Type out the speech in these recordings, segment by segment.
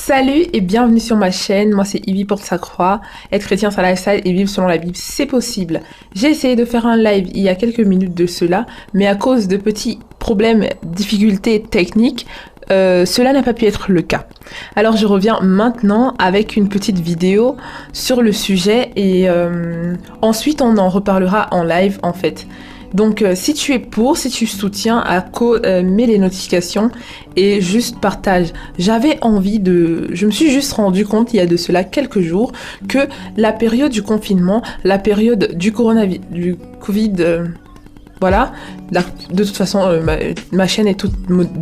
Salut et bienvenue sur ma chaîne, moi c'est Ivy Porte-sa-Croix. Être chrétien c'est un lifestyle et vivre selon la Bible c'est possible. J'ai essayé de faire un live il y a quelques minutes de cela, mais à cause de petits problèmes, difficultés techniques, cela n'a pas pu être le cas. Alors je reviens maintenant avec une petite vidéo sur le sujet et ensuite on en reparlera en live en fait. Donc si tu es pour, si tu soutiens, mets les notifications et juste partage. Je me suis juste rendu compte il y a de cela quelques jours que la période du confinement, la période du coronavirus, du Covid, voilà, de toute façon ma chaîne est toute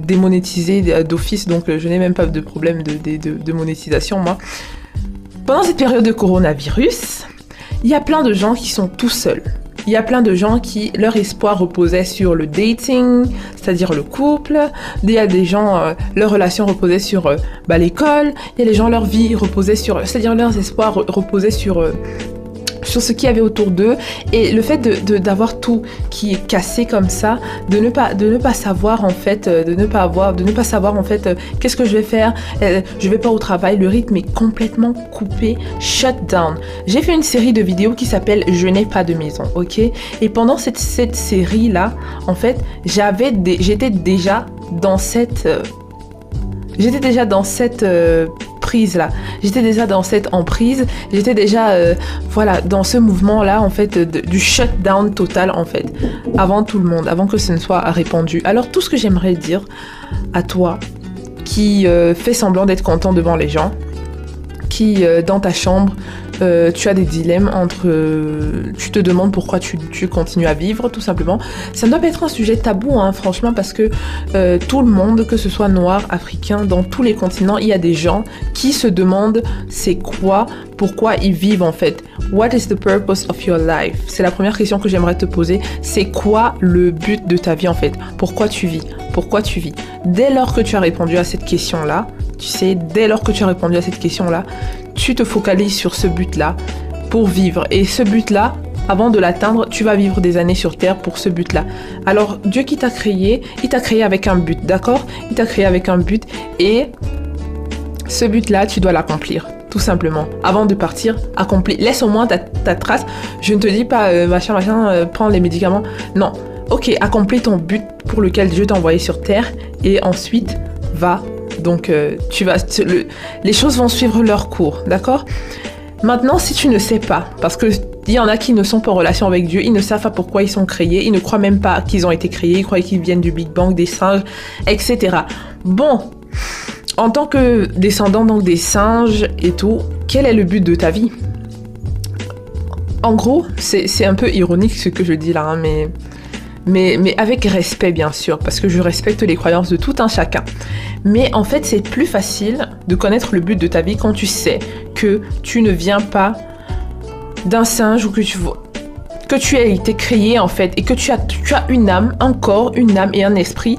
démonétisée d'office, donc je n'ai même pas de problème de monétisation moi. Pendant cette période de coronavirus, il y a plein de gens qui sont tout seuls. Il y a plein de gens qui, leur espoir reposait sur le dating, c'est-à-dire le couple. Il y a des gens, leur relation reposait sur l'école. Il y a des gens, leur vie reposait sur, c'est-à-dire leurs espoirs reposaient sur ce qu'il y avait autour d'eux. Et le fait d'avoir tout qui est cassé comme ça, de ne pas savoir en fait, qu'est-ce que je vais faire, je vais pas au travail, le rythme est complètement coupé, shut down. J'ai fait une série de vidéos qui s'appelle Je n'ai pas de maison, ok? Et pendant cette série là, en fait, j'étais déjà dans cette prise là. J'étais déjà dans cette emprise, j'étais déjà dans ce mouvement là en fait du shutdown total en fait, avant tout le monde, avant que ce ne soit répandu. Alors tout ce que j'aimerais dire à toi qui fait semblant d'être content devant les gens, qui dans ta chambre tu as des dilemmes entre tu te demandes pourquoi tu continues à vivre tout simplement. Ça ne doit pas être un sujet tabou hein, franchement, parce que tout le monde, que ce soit noir, africain, dans tous les continents, il y a des gens qui se demandent pourquoi ils vivent en fait. What is the purpose of your life? C'est la première question que j'aimerais te poser. C'est quoi le but de ta vie en fait? Pourquoi tu vis? Dès lors que tu as répondu à cette question-là, tu te focalises sur ce but-là pour vivre. Et ce but-là, avant de l'atteindre, tu vas vivre des années sur Terre pour ce but-là. Alors, Dieu qui t'a créé, il t'a créé avec un but, d'accord? Il t'a créé avec un but et ce but-là, tu dois l'accomplir. Tout simplement. Avant de partir, accomplis. Laisse au moins ta trace. Je ne te dis pas, prends les médicaments. Non. Ok, accomplis ton but pour lequel Dieu t'a envoyé sur Terre et ensuite, va. Donc, les choses vont suivre leur cours, d'accord? Maintenant, si tu ne sais pas, parce que il y en a qui ne sont pas en relation avec Dieu, ils ne savent pas pourquoi ils sont créés, ils ne croient même pas qu'ils ont été créés, ils croient qu'ils viennent du Big Bang, des singes, etc. Bon, en tant que descendant donc des singes et tout, quel est le but de ta vie? En gros, c'est un peu ironique ce que je dis là, hein, mais avec respect bien sûr, parce que je respecte les croyances de tout un chacun. Mais en fait, c'est plus facile de connaître le but de ta vie quand tu sais que tu ne viens pas d'un singe ou que tu as été créé en fait, et que tu as une âme, un corps, une âme et un esprit,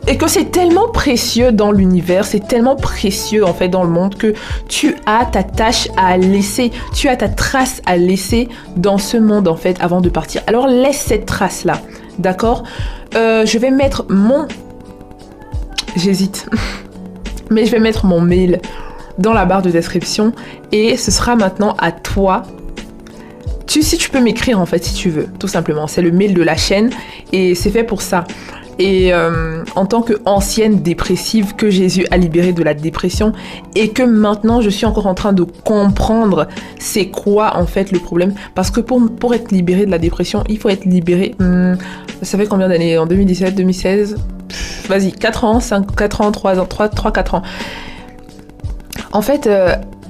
et que c'est tellement précieux dans l'univers, c'est tellement précieux en fait dans le monde que tu as ta tâche à laisser, tu as ta trace à laisser dans ce monde en fait avant de partir. Alors laisse cette trace là, d'accord? Je vais mettre mais je vais mettre mon mail dans la barre de description et ce sera maintenant à toi. Si tu peux m'écrire en fait si tu veux, tout simplement. C'est le mail de la chaîne et c'est fait pour ça. Et en tant qu'ancienne dépressive que Jésus a libérée de la dépression et que maintenant je suis encore en train de comprendre c'est quoi en fait le problème, parce que pour être libérée de la dépression, il faut être libéré, ça fait combien d'années? En 2017, 2016, vas-y, 4 ans, 4 ans, 4 ans. En fait,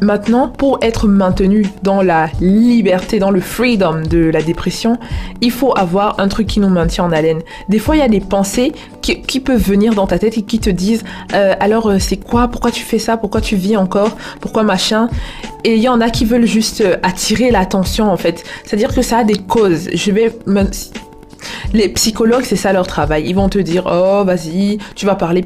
maintenant, pour être maintenu dans la liberté, dans le freedom de la dépression, il faut avoir un truc qui nous maintient en haleine. Des fois, il y a des pensées qui peuvent venir dans ta tête et qui te disent alors c'est quoi? Pourquoi tu fais ça? Pourquoi tu vis encore? Pourquoi machin? Et il y en a qui veulent juste attirer l'attention en fait. C'est-à-dire que ça a des causes. Les psychologues, c'est ça leur travail. Ils vont te dire, oh, vas-y, tu vas parler.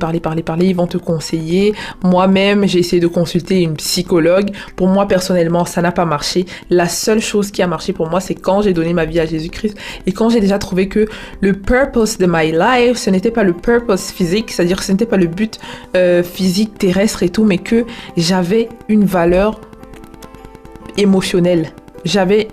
Ils vont te conseiller. Moi-même, j'ai essayé de consulter une psychologue. Pour moi, personnellement, ça n'a pas marché. La seule chose qui a marché pour moi, c'est quand j'ai donné ma vie à Jésus-Christ et quand j'ai déjà trouvé que le purpose de my life, ce n'était pas le purpose physique, c'est-à-dire que ce n'était pas le but physique, terrestre et tout, mais que j'avais une valeur émotionnelle. J'avais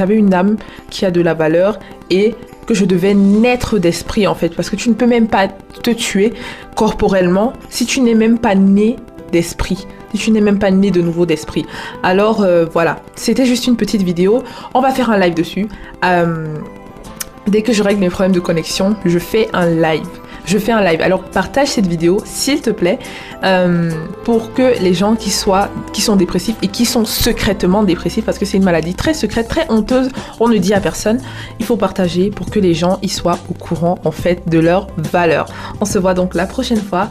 une âme qui a de la valeur et que je devais naître d'esprit en fait, parce que tu ne peux même pas te tuer corporellement si tu n'es même pas né d'esprit, si tu n'es même pas né de nouveau d'esprit. Alors voilà, c'était juste une petite vidéo, on va faire un live dessus. Dès que je règle mes problèmes de connexion, je fais un live. Alors partage cette vidéo s'il te plaît pour que les gens qui sont dépressifs et qui sont secrètement dépressifs, parce que c'est une maladie très secrète, très honteuse, on ne dit à personne, il faut partager pour que les gens y soient au courant en fait de leurs valeurs. On se voit donc la prochaine fois.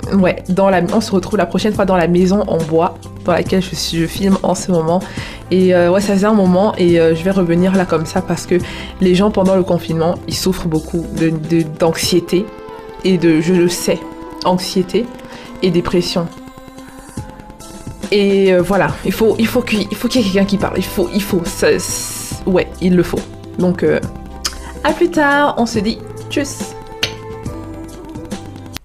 On se retrouve la prochaine fois dans la maison en bois dans laquelle je filme en ce moment. Et ça faisait un moment et je vais revenir là comme ça parce que les gens pendant le confinement, ils souffrent beaucoup d'anxiété et je le sais, anxiété et dépression. Et voilà, il faut qu'il y ait quelqu'un qui parle. Il le faut. Donc à plus tard, on se dit tchuss.